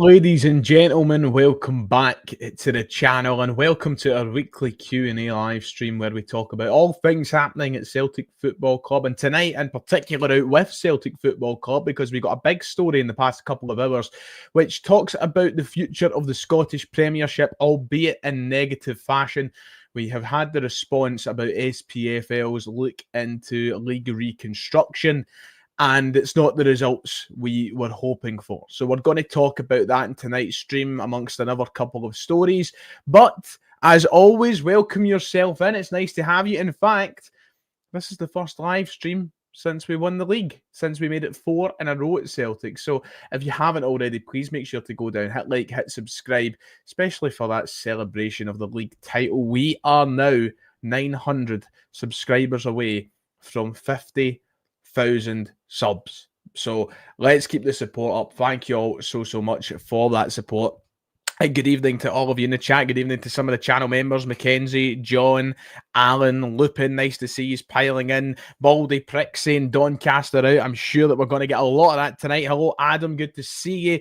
Ladies and gentlemen, welcome back to the channel and welcome to our weekly Q&A live stream where we talk about all things happening at Celtic Football Club, and tonight in particular out with Celtic Football Club because we got a big story in the past couple of hours which talks about the future of the Scottish Premiership, albeit in negative fashion. We have had the response about SPFL's look into league reconstruction, and it's not the results we were hoping for. So we're going to talk about that in tonight's stream amongst another couple of stories. But as always, welcome yourself in. It's nice to have you. In fact, this is the first live stream since we won the league, since we made it 4 in a row at Celtic. So if you haven't already, please make sure to go down, hit like, hit subscribe, especially for that celebration of the league title. We are now 900 subscribers away from 50,000 subs. So let's keep the support up. Thank you all so much for that support. Good evening to all of you in the chat. Good evening to some of the channel members. Mackenzie, John, Alan, Lupin. Nice to see you piling in. Baldy Prick saying Doncaster out. I'm sure that we're going to get a lot of that tonight. Hello, Adam. Good to see you.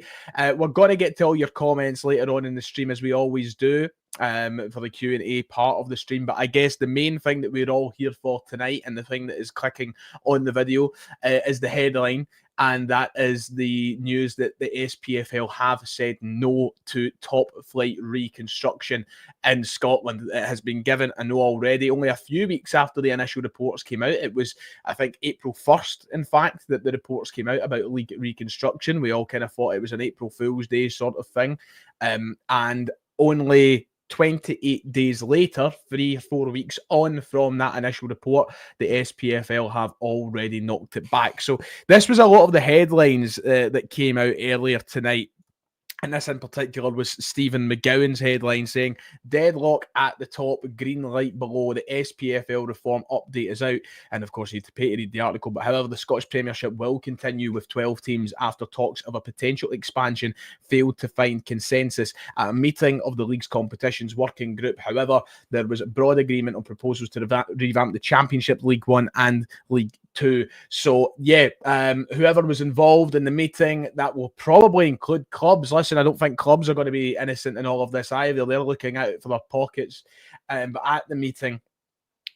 We're going to get to all your comments later on in the stream, as we always do, for the Q&A part of the stream. But I guess the main thing that we're all here for tonight, and the thing that is clicking on the video, is the headline. And that is the news that the SPFL have said no to top-flight reconstruction in Scotland. It has been given a no already, only a few weeks after the initial reports came out. It was, I think, April 1st, in fact, that the reports came out about league reconstruction. We all kind of thought it was an April Fool's Day sort of thing. And only 28 days later, 3 or 4 weeks on from that initial report, the SPFL have already knocked it back. So this was a lot of the headlines that came out earlier tonight. And this in particular was Stephen McGowan's headline saying, deadlock at the top, green light below, the SPFL reform update is out. And of course, you have to pay to read the article. But however, the Scottish Premiership will continue with 12 teams after talks of a potential expansion failed to find consensus at a meeting of the league's competitions working group. However, there was a broad agreement on proposals to revamp the Championship, League One and League Two. So yeah, whoever was involved in the meeting, that will probably include clubs. Listen, I don't think clubs are going to be innocent in all of this either. They're looking out for their pockets. But at the meeting,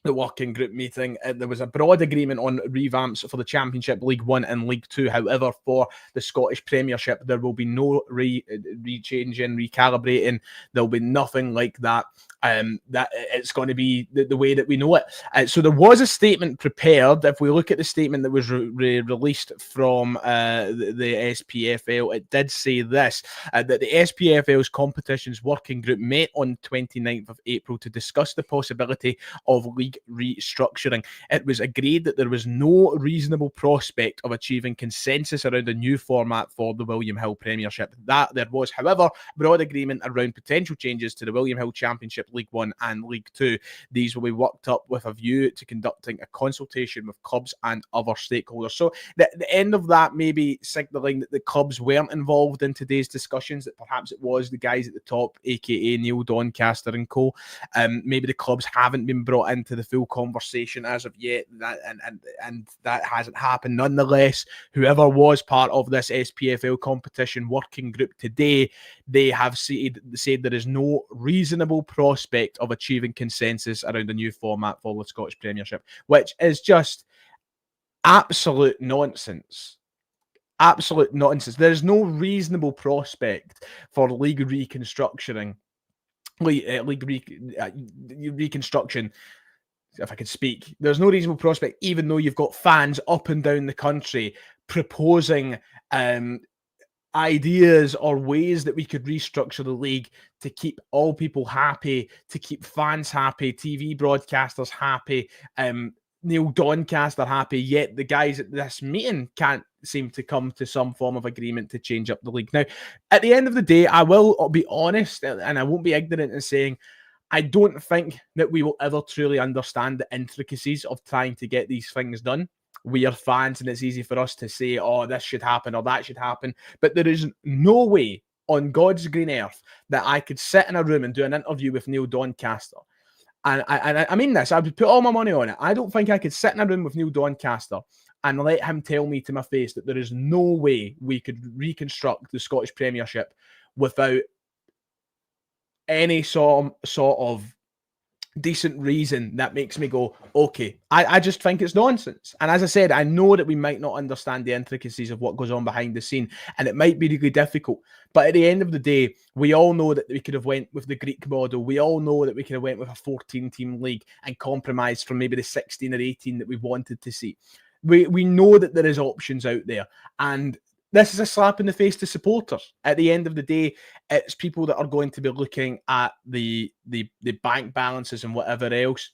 the working group meeting, there was a broad agreement on revamps for the Championship, League One and League Two. However, for the Scottish Premiership, there will be no re-changing, recalibrating. There'll be nothing like that. That it's going to be the way that we know it. So there was a statement prepared. If we look at the statement that was released from the SPFL, it did say this, that the SPFL's competitions working group met on 29th of April to discuss the possibility of league restructuring. It was agreed that there was no reasonable prospect of achieving consensus around a new format for the William Hill Premiership. That there was, however, broad agreement around potential changes to the William Hill Championship, League One and League Two. These will be worked up with a view to conducting a consultation with clubs and other stakeholders. So the end of that may be signalling that the clubs weren't involved in today's discussions, that perhaps it was the guys at the top, aka Neil Doncaster and co. Maybe the clubs haven't been brought into the full conversation as of yet, and that hasn't happened. Nonetheless, whoever was part of this SPFL competition working group today, they have said there is no reasonable prospect of achieving consensus around a new format for the Scottish Premiership, which is just absolute nonsense. Absolute nonsense. There is no reasonable prospect for league reconstruction. Reconstruction, if I could speak. There's no reasonable prospect, even though you've got fans up and down the country proposing ideas or ways that we could restructure the league to keep all people happy, to keep fans happy, TV broadcasters happy, Neil Doncaster happy, yet the guys at this meeting can't seem to come to some form of agreement to change up the league. Now, at the end of the day, I will be honest, and I won't be ignorant in saying I don't think that we will ever truly understand the intricacies of trying to get these things done. We are fans, and it's easy for us to say, oh, this should happen or that should happen. But there is no way on God's green earth that I could sit in a room and do an interview with Neil Doncaster. And I mean this, I would put all my money on it. I don't think I could sit in a room with Neil Doncaster and let him tell me to my face that there is no way we could reconstruct the Scottish Premiership without any sort of decent reason that makes me go, okay. I just think it's nonsense. And as I said, I know that we might not understand the intricacies of what goes on behind the scene, and it might be really difficult. But at the end of the day, we all know that we could have went with the Greek model. We all know that we could have went with a 14-team league and compromised from maybe the 16 or 18 that we wanted to see. We know that there is options out there, and this is a slap in the face to supporters. At the end of the day, it's people that are going to be looking at the bank balances and whatever else.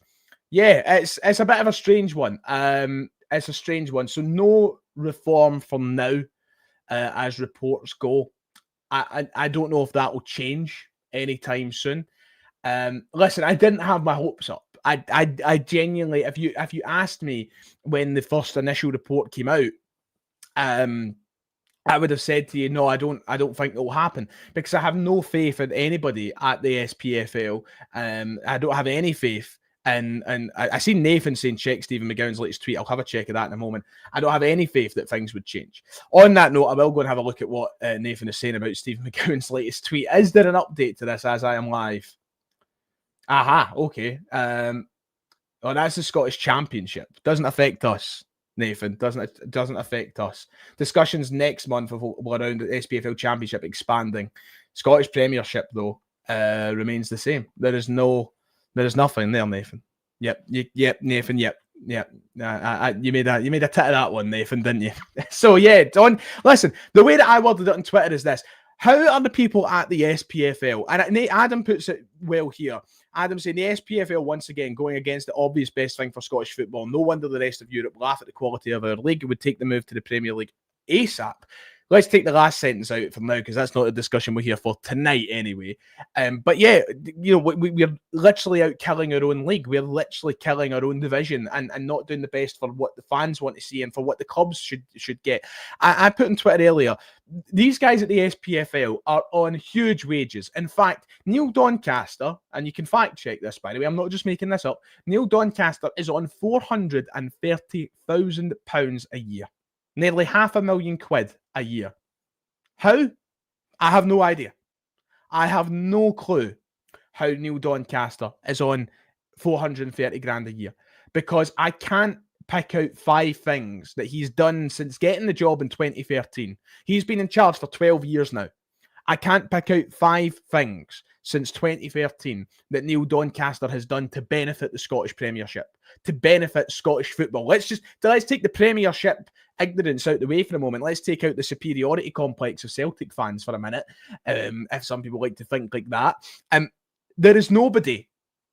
Yeah, it's a bit of a strange one. It's a strange one. So no reform from now, as reports go. I don't know if that will change anytime soon. Listen, I didn't have my hopes up. I genuinely, if you asked me when the first initial report came out, I would have said to you, no, I don't think it will happen, because I have no faith in anybody at the SPFL. I don't have any faith. And I seen Nathan saying check Stephen McGowan's latest tweet. I'll have a check of that in a moment. I don't have any faith that things would change. On that note, I will go and have a look at what Nathan is saying about Stephen McGowan's latest tweet. Is there an update to this as I am live? Aha, okay. Oh, that's the Scottish Championship. Doesn't affect us, Nathan. Doesn't affect us. Discussions next month around the SPFL Championship expanding. Scottish Premiership, though, remains the same. There is nothing there, Nathan. Yep, Nathan. Yep. You made a tit of that one, Nathan, didn't you? So yeah, Don. Listen, the way that I worded it on Twitter is this: how are the people at the SPFL? And Adam puts it well here. Adam saying the SPFL once again going against the obvious best thing for Scottish football. No wonder the rest of Europe laugh at the quality of our league. It would take the move to the Premier League ASAP. Let's take the last sentence out for now, because that's not a discussion we're here for tonight anyway. But yeah, you know, we're literally out killing our own league. We're literally killing our own division and not doing the best for what the fans want to see and for what the clubs should get. I put on Twitter earlier, these guys at the SPFL are on huge wages. In fact, Neil Doncaster, and you can fact check this, by the way, I'm not just making this up, Neil Doncaster is on £430,000 a year. Nearly £500,000 a year. How? I have no idea. I have no clue how Neil Doncaster is on 430 grand a year, because I can't pick out 5 things that he's done since getting the job in 2013. He's been in charge for 12 years now. I can't pick out 5 things since 2013 that Neil Doncaster has done to benefit the Scottish Premiership, to benefit Scottish football. Let's take the Premiership ignorance out the way for a moment. Let's take out the superiority complex of Celtic fans for a minute, if some people like to think like that. There is nobody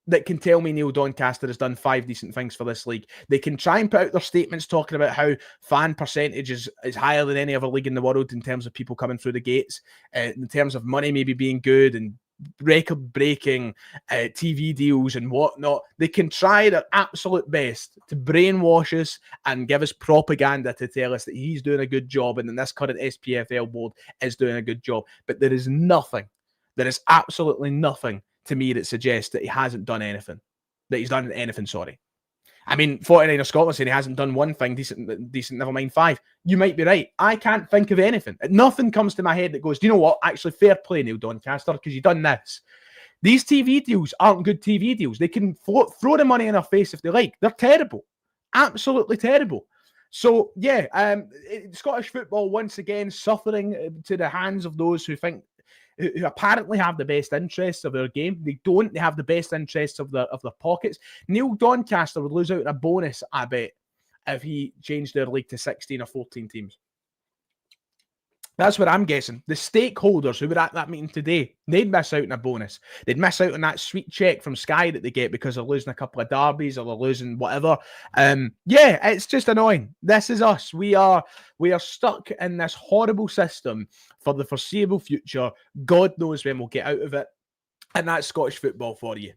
that can tell me Neil Doncaster has done 5 decent things for this league. They can try and put out their statements talking about how fan percentage is higher than any other league in the world in terms of people coming through the gates, in terms of money maybe being good and record-breaking TV deals and whatnot. They can try their absolute best to brainwash us and give us propaganda to tell us that he's doing a good job and that this current SPFL board is doing a good job. But there is absolutely nothing to me that suggests that he hasn't done anything. That he's done anything, sorry. I mean, 49er Scotland saying he hasn't done one thing decent, never mind 5. You might be right. I can't think of anything. Nothing comes to my head that goes, do you know what? Actually, fair play, Neil Doncaster, because you've done this. These TV deals aren't good TV deals. They can throw the money in our face if they like. They're terrible. Absolutely terrible. So, yeah, Scottish football, once again, suffering to the hands of those who apparently have the best interests of their game. They don't. They have the best interests of their pockets. Neil Doncaster would lose out on a bonus, I bet, if he changed their league to 16 or 14 teams. That's what I'm guessing. The stakeholders who were at that meeting today, they'd miss out on a bonus. They'd miss out on that sweet check from Sky that they get because they're losing a couple of derbies or they're losing whatever. Yeah, it's just annoying. This is us. We are stuck in this horrible system for the foreseeable future. God knows when we'll get out of it. And that's Scottish football for you.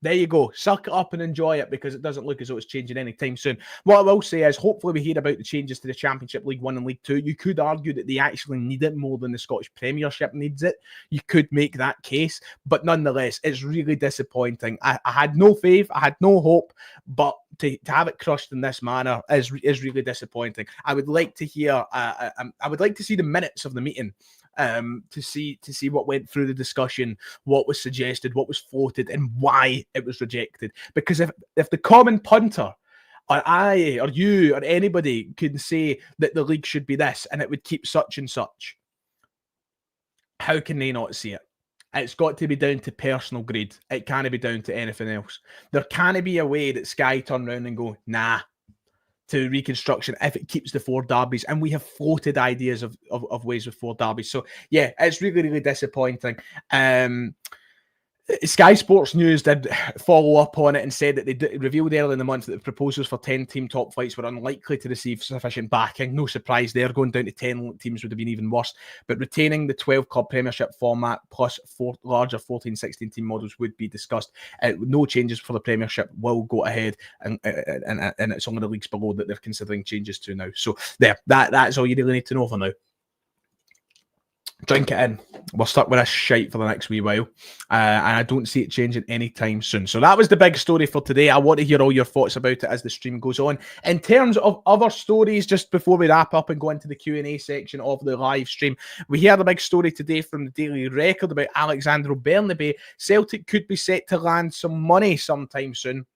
There you go. Suck it up and enjoy it, because it doesn't look as though it's changing anytime soon. What I will say is, hopefully we hear about the changes to the Championship, League 1 and League 2. You could argue that they actually need it more than the Scottish Premiership needs it. You could make that case. But nonetheless, it's really disappointing. I had no faith. I had no hope. But to have it crushed in this manner is really disappointing. I would like to hear, I would like to see the minutes of the meeting. To see what went through the discussion, what was suggested, what was floated, and why it was rejected. Because if the common punter, or I, or you, or anybody can say that the league should be this and it would keep such and such, how can they not see it? It's got to be down to personal greed. It can't be down to anything else. There can't be a way that Sky turn around and go, nah, to reconstruction if it keeps the 4 derbies. And we have floated ideas of ways with 4 derbies. So yeah, it's really, really disappointing. Sky Sports News did follow up on it and said that they revealed earlier in the month that the proposals for 10-team top flights were unlikely to receive sufficient backing. No surprise there. Going down to 10 teams would have been even worse. But retaining the 12-club Premiership format plus 4 larger 14, 16-team models would be discussed. No changes for the Premiership will go ahead, and it's only the leagues below that they're considering changes to now. So there, that's all you really need to know for now. Drink it in. We're stuck with this shite for the next wee while. And I don't see it changing anytime soon. So that was the big story for today. I want to hear all your thoughts about it as the stream goes on. In terms of other stories, just before we wrap up and go into the Q&A section of the live stream, we heard a big story today from the Daily Record about Alexandro Bernabei. Celtic could be set to land some money sometime soon.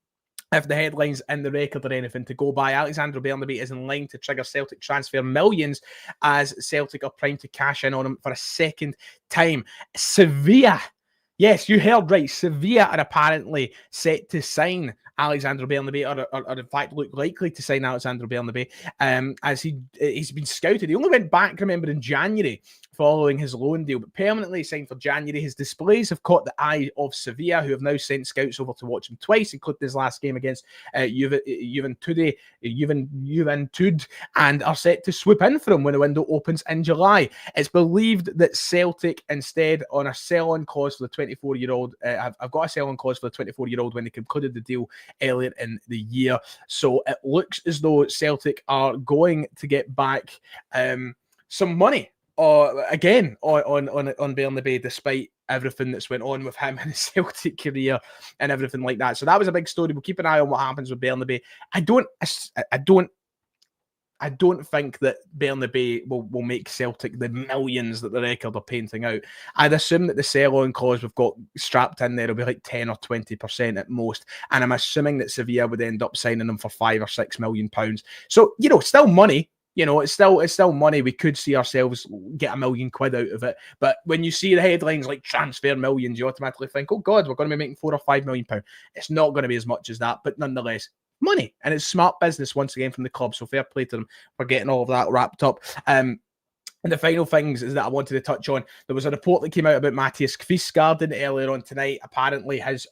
If the headlines in the Record are anything to go by, Alexandro Bernabei is in line to trigger Celtic transfer millions, as Celtic are primed to cash in on him for a second time. Sevilla, yes, you heard right, Sevilla are apparently set to sign Alexandro Bernabei, or in fact look likely to sign Alexandro Bernabei, as he's been scouted. He only went back, remember, in January following his loan deal, but permanently signed for January. His displays have caught the eye of Sevilla, who have now sent scouts over to watch him twice, including his last game against Juventud, and are set to swoop in for him when the window opens in July. It's believed that Celtic, instead, on a sell-on clause for the 24-year-old, I've got a sell-on clause for the 24-year-old when they concluded the deal earlier in the year. So it looks as though Celtic are going to get back some money again on Bernabei, despite everything that's went on with him in his Celtic career and everything like that. So that was a big story. We'll keep an eye on what happens with Bernabei. I don't think that Bernabei will make Celtic the millions that the Record are painting out. I'd assume that the sell-on clause we've got strapped in there will be like 10 or 20% at most. And I'm assuming that Sevilla would end up signing them for £5 or £6 million. So, still money. It's still money. We could see ourselves get £1 million out of it. But when you see the headlines like transfer millions, you automatically think, oh God, we're going to be making £4 or £5 million. It's not going to be as much as that, but nonetheless, money. And it's smart business once again from the club. So fair play to them for getting all of that wrapped up. And the final things is that I wanted to touch on. There was a report that came out about Matthias Kvistgaarden earlier on tonight. Apparently, his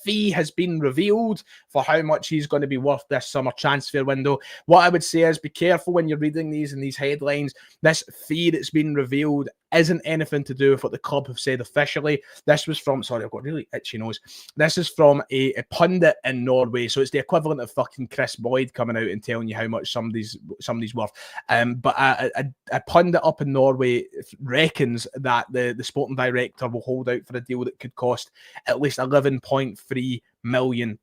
fee has been revealed for how much he's going to be worth this summer transfer window. What I would say is be careful when you're reading these and these headlines. This fee that's been revealed isn't anything to do with what the club have said officially. This was from, sorry, I've got really itchy nose. This is from a pundit in Norway. So it's the equivalent of fucking Chris Boyd coming out and telling you how much somebody's worth. But a pundit up in Norway reckons that the sporting director will hold out for a deal that could cost at least £11.3 million.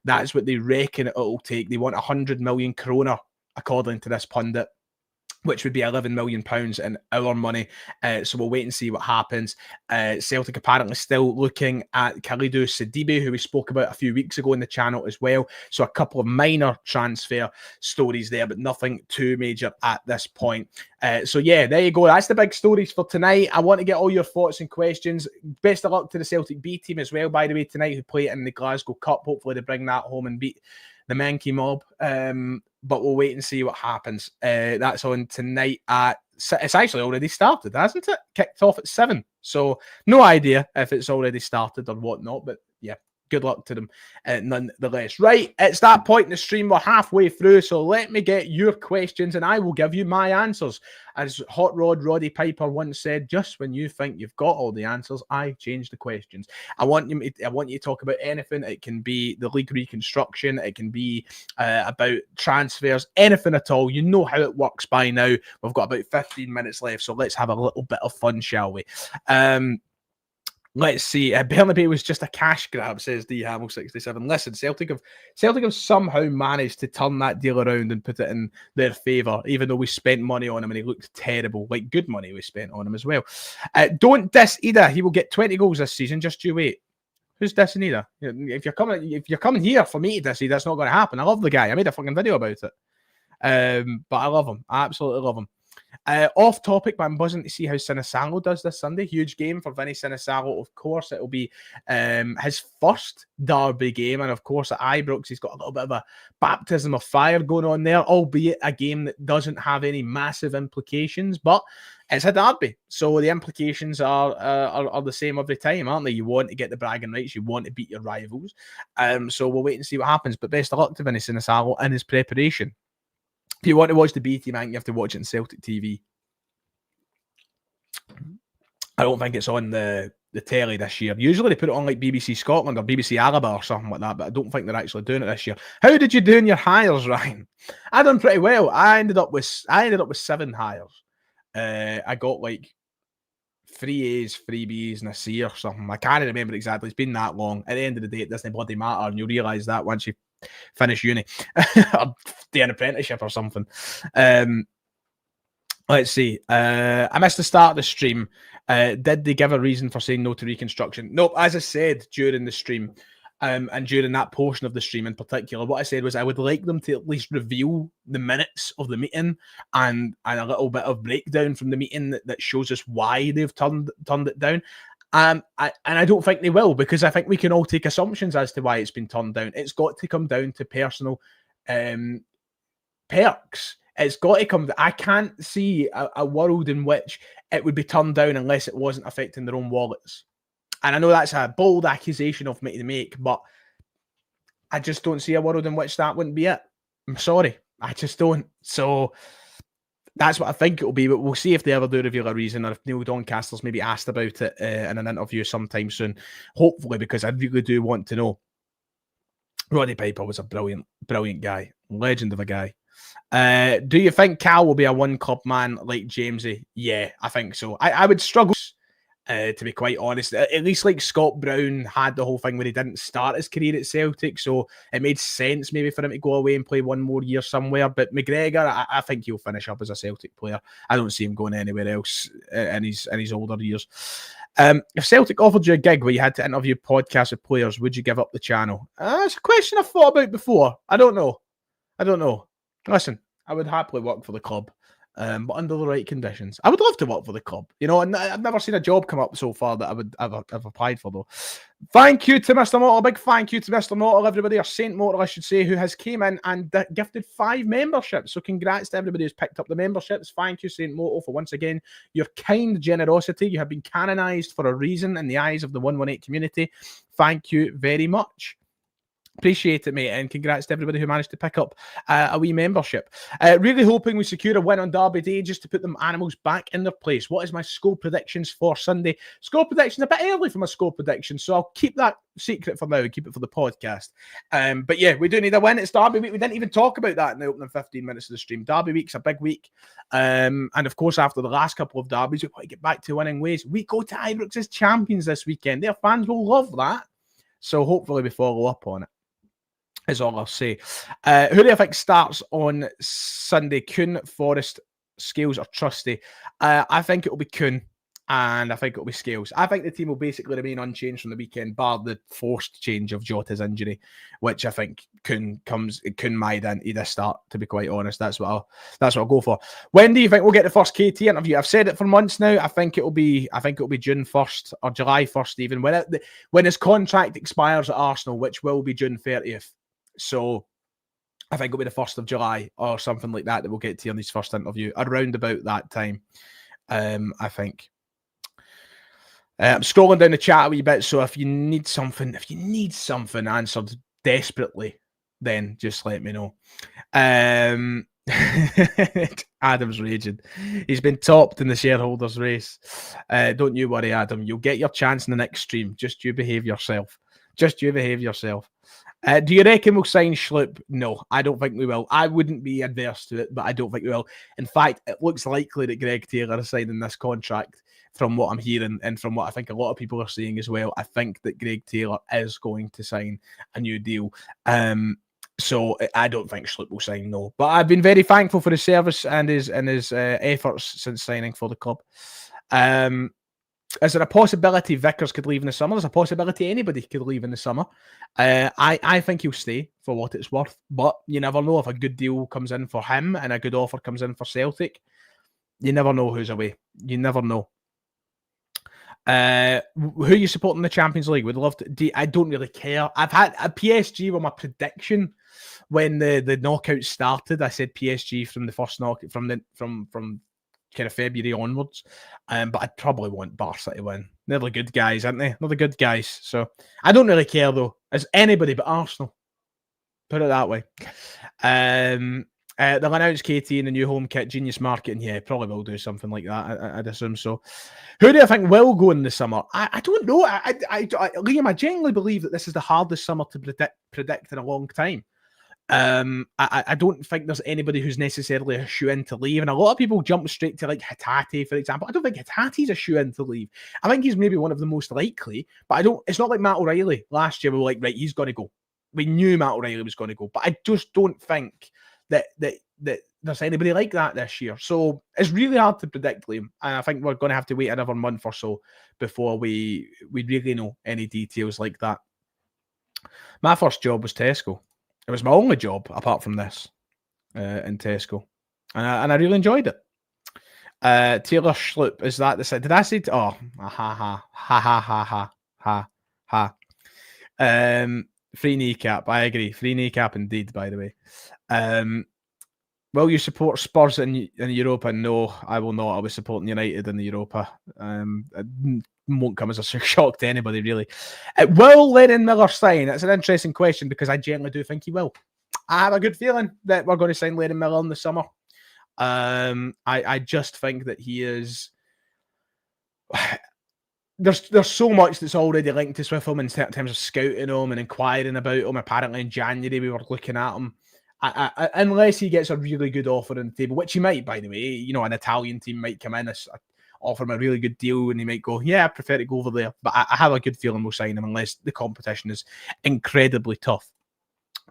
That's what they reckon it'll take. They want 100 million kroner, according to this pundit, which would be £11 million in our money. So we'll wait and see what happens. Celtic apparently still looking at Kalidou Sidibe, who we spoke about a few weeks ago in the channel as well. So a couple of minor transfer stories there, but nothing too major at this point. So yeah, there you go. That's the big stories for tonight. I want to get all your thoughts and questions. Best of luck to the Celtic B team as well, by the way, tonight, who play in the Glasgow Cup. Hopefully they bring that home and beat the Menke Mob. But we'll wait and see what happens. That's on tonight it's actually already started, hasn't it? Kicked off at 7. So no idea if it's already started or whatnot, but yeah, good luck to them nonetheless. Right, it's that point in the stream. We're halfway through, so let me get your questions and I will give you my answers. As Hot Rod Roddy Piper once said, just when you think you've got all the answers, I change the questions. I want you to talk about anything. It can be the league reconstruction. It can be about transfers, anything at all. You know how it works by now. We've got about 15 minutes left, so let's have a little bit of fun, shall we? Let's see. Bernabei was just a cash grab, says D Hamill 67. Listen, Celtic have somehow managed to turn that deal around and put it in their favour, even though we spent money on him and he looked terrible. Like, good money we spent on him as well. Don't diss Ida. He will get 20 goals this season. Just you wait. Who's dissing Ida? If you're coming here for me to diss Ida, that's not going to happen. I love the guy. I made a fucking video about it. But I love him. I absolutely love him. Off topic, but I'm buzzing to see how Sinisalo does this Sunday. Huge game for Vinny Sinisalo. Of course, it'll be his first derby game. And of course, at Ibrox, he's got a little bit of a baptism of fire going on there, albeit a game that doesn't have any massive implications. But it's a derby, so the implications are the same every time, aren't they? You want to get the bragging rights. You want to beat your rivals. So we'll wait and see what happens. But best of luck to Vinny Sinisalo in his preparation. If you want to watch the B team, I think you have to watch it on Celtic TV. I don't think it's on the telly this year. Usually they put it on like BBC Scotland or BBC Araba or something like that, but I don't think they're actually doing it this year. How did you do in your hires, Ryan? I done pretty well. I ended up with 7 hires. I got like 3 A's, 3 B's, and a C or something. I can't remember exactly. It's been that long. At the end of the day, it doesn't bloody matter, and you'll realise that once you finish uni or do an apprenticeship or something. Let's see. I missed the start of the stream. Did they give a reason for saying no to reconstruction? Nope. As I said during the stream, and during that portion of the stream in particular, what I said was I would like them to at least reveal the minutes of the meeting and a little bit of breakdown from the meeting that shows us why they've turned it down. And I don't think they will, because I think we can all take assumptions as to why it's been turned down. It's got to come down to personal perks. It's got to come. I can't see a world in which it would be turned down unless it wasn't affecting their own wallets. And I know that's a bold accusation of me to make, but I just don't see a world in which that wouldn't be it. I'm sorry. I just don't. So that's what I think it'll be, but we'll see if they ever do reveal a reason, or if Neil Doncaster's maybe asked about it in an interview sometime soon. Hopefully, because I really do want to know. Roddy Piper was a brilliant guy. Legend of a guy. Do you think Cal will be a one-club man like Jamesy? Yeah, I think so. I would struggle, to be quite honest. At least like Scott Brown had the whole thing where he didn't start his career at Celtic, so it made sense maybe for him to go away and play one more year somewhere. But McGregor, I think he'll finish up as a Celtic player. I don't see him going anywhere else in his older years. If Celtic offered you a gig where you had to interview podcasts with players, would you give up the channel? It's a question I've thought about before. I don't know. Listen, I would happily work for the club, but under the right conditions. I would love to work for the club, and I've never seen a job come up so far that I would have applied for, though. Thank you to Mr. Mortal. Big thank you to Mr. Mortal, everybody, or Saint Mortal, I should say, who has came in and gifted 5 memberships. So congrats to everybody who's picked up the memberships. Thank you, Saint Mortal, for once again your kind generosity. You have been canonized for a reason in the eyes of the 118 community. Thank you very much. Appreciate it, mate, and congrats to everybody who managed to pick up a wee membership. Really hoping we secure a win on Derby Day just to put them animals back in their place. What is my score predictions for Sunday? Score predictions, a bit early for my score predictions, so I'll keep that secret for now and keep it for the podcast. But yeah, we do need a win. It's Derby week. We didn't even talk about that in the opening 15 minutes of the stream. Derby week's a big week. And of course, after the last couple of derbies, we want to get back to winning ways. We go to Ibrox as champions this weekend. Their fans will love that. So hopefully we follow up on it. Is all I'll say. Who do you think starts on Sunday? Kuhn, Forrest, Scales, or Trusty? I think it will be Kuhn, and I think it will be Scales. I think the team will basically remain unchanged from the weekend, bar the forced change of Jota's injury, which I think Kuhn might into this start. To be quite honest, that's what I'll go for. When do you think we'll get the first KT interview? I've said it for months now. I think it'll be June 1st or July 1st, even when his contract expires at Arsenal, which will be June 30th. So I think it'll be the 1st of July or something like that we'll get to on his first interview, around about that time, I think. I'm scrolling down the chat a wee bit, so if you need something answered desperately, then just let me know. Adam's raging. He's been topped in the shareholders race. Don't you worry, Adam. You'll get your chance in the next stream. Just you behave yourself. Just you behave yourself. Do you reckon we'll sign Schlupp? No, I don't think we will. I wouldn't be adverse to it, but I don't think we will. In fact, it looks likely that Greg Taylor is signing this contract from what I'm hearing and from what I think a lot of people are saying as well. I think that Greg Taylor is going to sign a new deal. So I don't think Schlupp will sign, no. But I've been very thankful for his service and his efforts since signing for the club. Is there a possibility Vickers could leave in the summer? There's a possibility anybody could leave in the summer. I think he'll stay for what it's worth. But you never know if a good deal comes in for him and a good offer comes in for Celtic. You never know who's away. You never know. Who are you supporting in the Champions League? Would love to. I don't really care. I've had a PSG with my prediction when the knockouts started. I said PSG from the first knockout from kind of February onwards. But I'd probably want Barca to win. They're the good guys, aren't they? They're the good guys. So I don't really care though. As anybody but Arsenal. Put it that way. They'll announce KT in the new home kit, Genius Marketing. Yeah, probably will do something like that. I'd assume so. Who do I think will go in the summer? I don't know. Liam, I genuinely believe that this is the hardest summer to predict in a long time. I don't think there's anybody who's necessarily a shoe-in to leave. And a lot of people jump straight to like Hatate, for example. I don't think Hatate's a shoe-in to leave. I think he's maybe one of the most likely, but it's not like Matt O'Reilly. Last year we were like, right, he's going to go. We knew Matt O'Reilly was going to go, but I just don't think that there's anybody like that this year. So it's really hard to predict, Liam. And I think we're going to have to wait another month or so before we really know any details like that. My first job was Tesco. It was my only job apart from this in Tesco. And I really enjoyed it. Taylor Schlupp, is that the side? Did I say? Ha ha ha ha ha. Free kneecap. I agree. Free kneecap indeed, by the way. Will you support Spurs in Europa? No, I will not. I was supporting United in the Europa. It won't come as a shock to anybody, really. Will Lennon Miller sign? That's an interesting question because I genuinely do think he will. I have a good feeling that we're going to sign Lennon Miller in the summer. I just think that he is... There's so much that's already linked us with him in terms of scouting him and inquiring about him. Apparently in January we were looking at him. Unless he gets a really good offer on the table, which he might, by the way. You know, an Italian team might come in, offer him a really good deal, and he might go, yeah, I prefer to go over there. But I have a good feeling we'll sign him unless the competition is incredibly tough.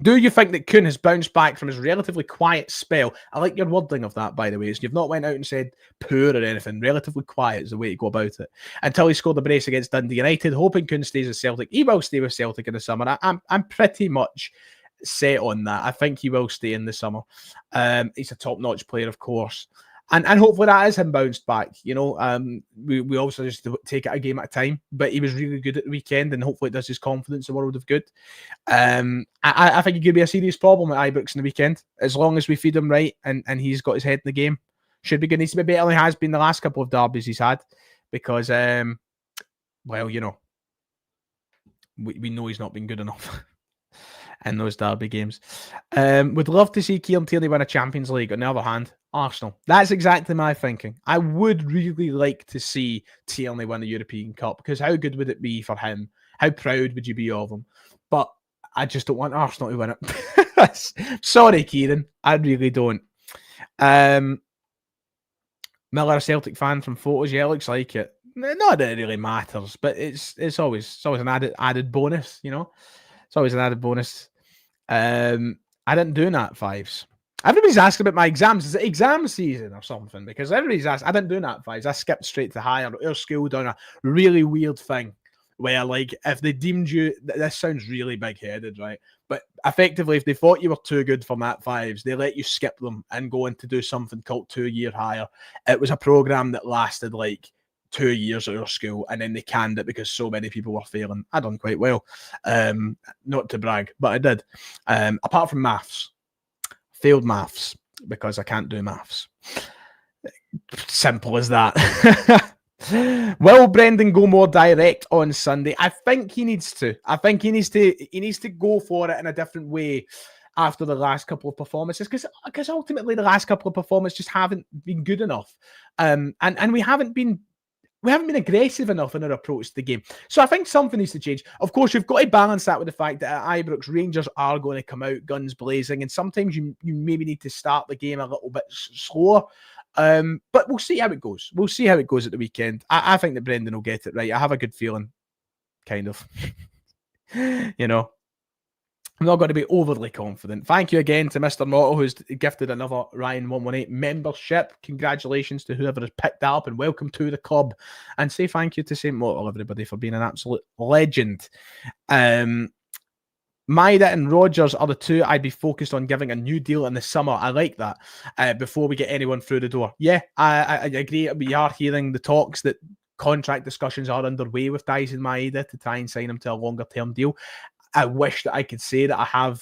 Do you think that Kuhn has bounced back from his relatively quiet spell? I like your wording of that, by the way. So you've not went out and said poor or anything. Relatively quiet is the way to go about it. Until he scored the brace against Dundee United, hoping Kuhn stays with Celtic. He will stay with Celtic in the summer. I'm pretty much set on that. I think he will stay in the summer. He's a top-notch player, of course. And hopefully that is him bounced back. You know, we also just take it a game at a time. But he was really good at the weekend, and hopefully it does his confidence a world of good. I think he could be a serious problem at Ibrox in the weekend. As long as we feed him right and he's got his head in the game. Should be good. Needs to be better than he has been the last couple of derbies he's had. Because, well, you know, we know he's not been good enough. In those derby games. Would love to see Kieran Tierney win a Champions League. On the other hand, Arsenal. That's exactly my thinking. I would really like to see Tierney win the European Cup because how good would it be for him? How proud would you be of him? But I just don't want Arsenal to win it. Sorry, Kieran. I really don't. Miller, a Celtic fan from photos. Yeah, it looks like it. Not that it really matters, but it's always an added bonus, you know? It's always an added bonus. I didn't do Nat 5s. Everybody's asking about my exams. Is it exam season or something? Because everybody's asking. I didn't do Nat 5s. I skipped straight to higher. Our school done a really weird thing where, like, if they deemed you... This sounds really big-headed, right? But effectively, if they thought you were too good for Nat 5s, they let you skip them and go in to do something called 2-year higher. It was a program that lasted, like, 2 years at our school, and then they canned it because so many people were failing. I done quite well. Not to brag, but I did. Apart from maths. Failed maths because I can't do maths. Simple as that. Will Brendan go more direct on Sunday? I think he needs to. I think he needs to go for it in a different way after the last couple of performances, because ultimately the last couple of performances just haven't been good enough, and we haven't been aggressive enough in our approach to the game. So I think something needs to change. Of course, you've got to balance that with the fact that at Ibrox, Rangers are going to come out guns blazing, and sometimes you maybe need to start the game a little bit slower. But we'll see how it goes. We'll see how it goes at the weekend. I think that Brendan will get it right. I have a good feeling, kind of. You know, I'm not going to be overly confident. Thank you again to Mr. Motto, who's gifted another Ryan118 membership. Congratulations to whoever has picked that up, and welcome to the club. And say thank you to St. Motto, everybody, for being an absolute legend. Maida and Rogers are the two I'd be focused on giving a new deal in the summer. I like that. Before we get anyone through the door. Yeah, I agree. We are hearing the talks that contract discussions are underway with Dyson Maida to try and sign him to a longer term deal. I wish that I could say that I have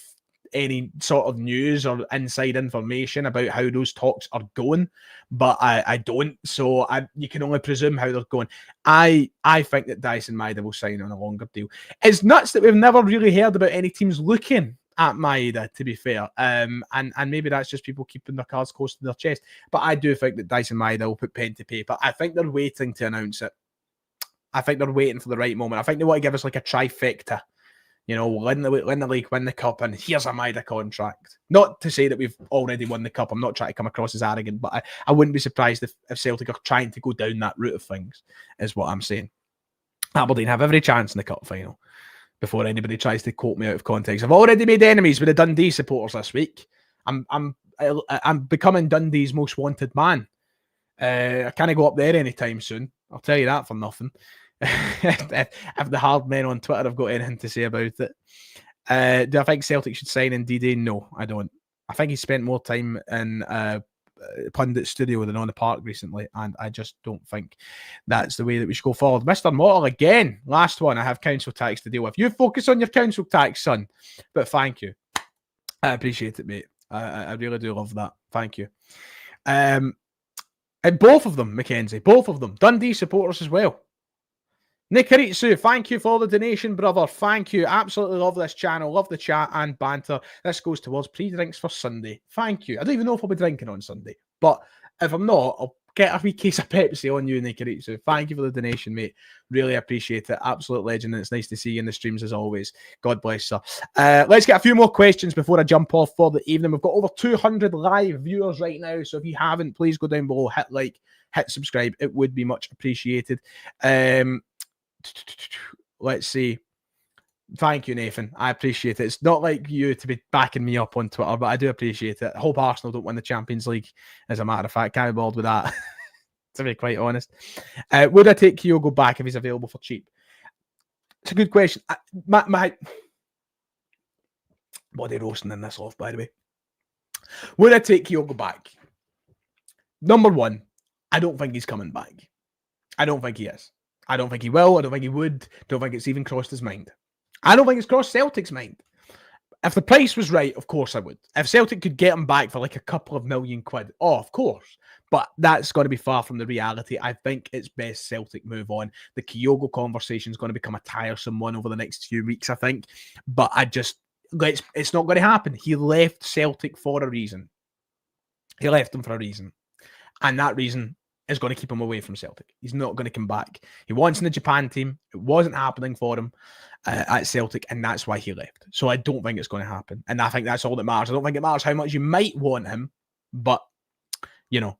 any sort of news or inside information about how those talks are going, but I don't. So you can only presume how they're going. I think that Dyson Maida will sign on a longer deal. It's nuts that we've never really heard about any teams looking at Maida, to be fair. And maybe that's just people keeping their cards close to their chest. But I do think that Dyson Maida will put pen to paper. I think they're waiting to announce it. I think they're waiting for the right moment. I think they want to give us like a trifecta. You know, win the league, win the cup, and here's a Maida contract. Not to say that we've already won the cup. I'm not trying to come across as arrogant, but I wouldn't be surprised if Celtic are trying to go down that route of things, is what I'm saying. Aberdeen have every chance in the cup final before anybody tries to quote me out of context. I've already made enemies with the Dundee supporters this week. I'm becoming Dundee's most wanted man. I can't go up there anytime soon. I'll tell you that for nothing. If the hard men on Twitter have got anything to say about it. Do I think Celtic should sign in DD? No, I don't. I think he spent more time in pundit studio than on the park recently, and I just don't think that's the way that we should go forward. Mr. Mortal again, last one. I have council tax to deal with. You focus on your council tax, son. But thank you. I appreciate it, mate. I really do love that. Thank you. And both of them, Mackenzie, both of them. Dundee supporters as well. Nikaritsu, thank you for the donation, brother. Thank you. Absolutely love this channel. Love the chat and banter. This goes towards pre-drinks for Sunday. Thank you. I don't even know if I'll be drinking on Sunday, but if I'm not, I'll get a wee case of Pepsi on you, Nikaritsu. Thank you for the donation, mate. Really appreciate it. Absolute legend, and it's nice to see you in the streams as always. God bless, sir. Let's get a few more questions before I jump off for the evening. We've got over 200 live viewers right now, so if you haven't, please go down below, hit like, hit subscribe. It would be much appreciated. Let's see. Thank you, Nathan. I appreciate it. It's not like you to be backing me up on Twitter, but I do appreciate it. I hope Arsenal don't win the Champions League, as a matter of fact. Can't be bothered with that, to be quite honest. Would I take Kyogo back if he's available for cheap? It's a good question. My body roasting in this off, by the way. Would I take Kyogo back? Number one, I don't think he's coming back. I don't think he is. I don't think he will. I don't think he would. Don't think it's even crossed his mind. I don't think it's crossed Celtic's mind. If the price was right, of course I would. If Celtic could get him back for like a couple of £1 million, oh, of course. But that's going to be far from the reality. I think it's best Celtic move on. The Kyogo conversation is going to become a tiresome one over the next few weeks, I think. But it's not going to happen. He left Celtic for a reason. He left them for a reason. And that reason is going to keep him away from Celtic. He's not going to come back. He wants in the Japan team. It wasn't happening for him at Celtic, and that's why he left. So I don't think it's going to happen. And I think that's all that matters. I don't think it matters how much you might want him, but, you know.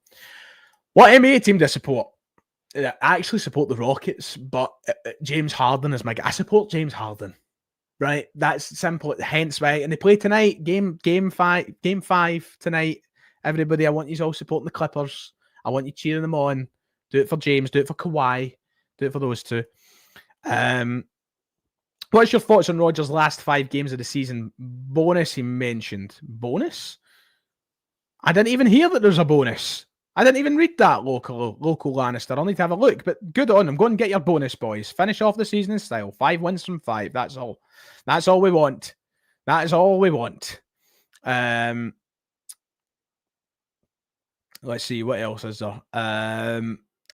What NBA team do I support? I actually support the Rockets, but James Harden is my guy. I support James Harden, right? That's simple. Hence why. And they play tonight, game five tonight. Everybody, I want you all supporting the Clippers. I want you cheering them on. Do it for James. Do it for Kawhi. Do it for those two. What's your thoughts on Rodgers' last 5 games of the season? Bonus, he mentioned. Bonus? I didn't even hear that there's a bonus. I didn't even read that, local Lannister. I'll need to have a look. But good on him. Go and get your bonus, boys. Finish off the season in style. 5 wins from 5. That's all. That's all we want. That is all we want. Let's see, what else is there?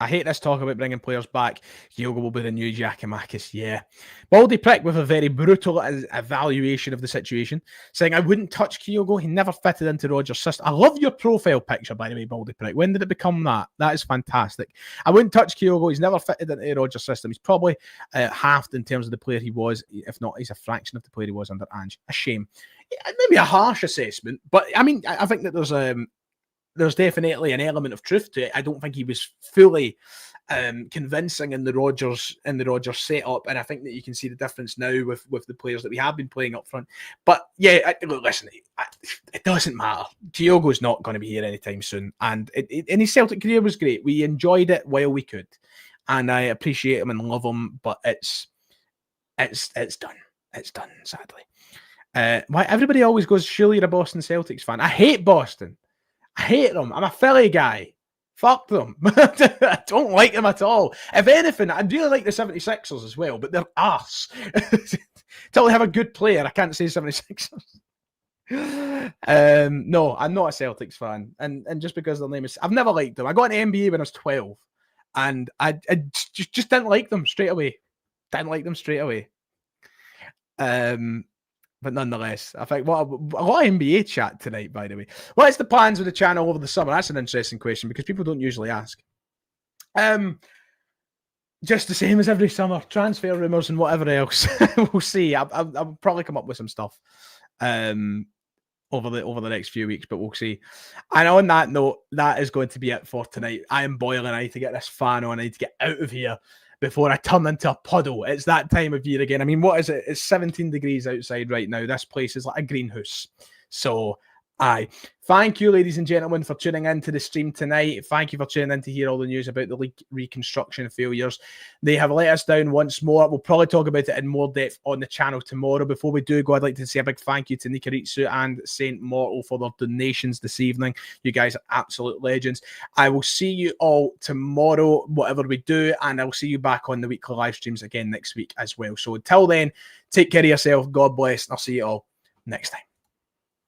I hate this talk about bringing players back. Kyogo will be the new Giacomakis. Yeah. Baldy Prick with a very brutal evaluation of the situation, saying, I wouldn't touch Kyogo. He never fitted into Rodgers' system. I love your profile picture, by the way, Baldy Prick. When did it become that? That is fantastic. I wouldn't touch Kyogo. He's never fitted into Rodgers' system. He's probably halved in terms of the player he was. If not, he's a fraction of the player he was under Ange. A shame. Maybe a harsh assessment, but I mean, I think that there's definitely an element of truth to it. I don't think he was fully convincing in the Rodgers setup, and I think that you can see the difference now with the players that we have been playing up front. But yeah, look, listen, it doesn't matter. Kyogo's not going to be here anytime soon, and his Celtic career was great. We enjoyed it while we could, and I appreciate him and love him. But it's done. It's done, sadly. Why everybody always goes, surely you're a Boston Celtics fan. I hate Boston. I hate them. I'm a Philly guy. Fuck them. I don't like them at all. If anything, I really like the 76ers as well, but they're arse. Until they have a good player, I can't say 76ers. No, I'm not a Celtics fan. And just because their name is... I've never liked them. I got an NBA when I was 12, and I just didn't like them straight away. But nonetheless, I think a lot of NBA chat tonight, by the way. What is the plans with the channel over the summer? That's an interesting question because people don't usually ask. Just the same as every summer. Transfer rumours and whatever else. We'll see. I'll probably come up with some stuff over the next few weeks, but we'll see. And on that note, that is going to be it for tonight. I am boiling. I need to get this fan on. I need to get out of here before I turn into a puddle. It's that time of year again. I mean, what is it? It's 17 degrees outside right now. This place is like a greenhouse. So, aye. Thank you, ladies and gentlemen, for tuning in to the stream tonight. Thank you for tuning in to hear all the news about the league reconstruction failures. They have let us down once more. We'll probably talk about it in more depth on the channel tomorrow. Before we do go, I'd like to say a big thank you to Nikaritsu and Saint Mortal for their donations this evening. You guys are absolute legends. I will see you all tomorrow, whatever we do, and I'll see you back on the weekly live streams again next week as well. So until then, take care of yourself. God bless, and I'll see you all next time.